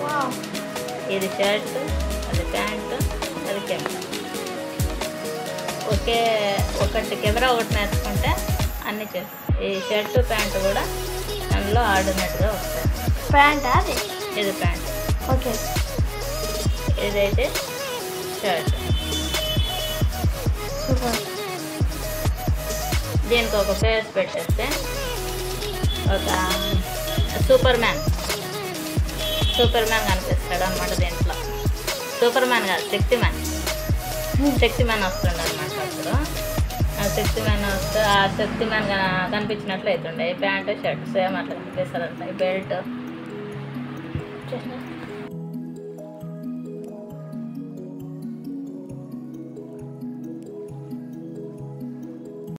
Wow. ఇది shirt, అది pant, అది కెమెరా. ఒకటి కెమెరా ఒకటి నేర్చుకుంటే అన్నీ చేస్తాం. ఈ షర్టు ప్యాంటు కూడా అందులో ఆడినట్టుగా వస్తాయి. ప్యాంటా అది? ఇది ప్యాంట్, ఓకే. ఇదైతే షర్ట్. సూపర్. దీనికి ఒక ఫేస్ పెట్టేస్తే ఒక సూపర్ మ్యాన్ కనిపిస్తాడు అనమాట. దీంట్లో సూపర్ మ్యాన్ కాదు, శక్తి మ్యాన్ వస్తుండే అనమాట. అప్పుడు ఆ శక్తి మ్యాన్ కనిపించినట్లు అవుతుండే. ఈ ప్యాంటు షర్ట్ సేమ్ అట్లా కనిపిస్తుంది అంట. ఈ బెల్ట్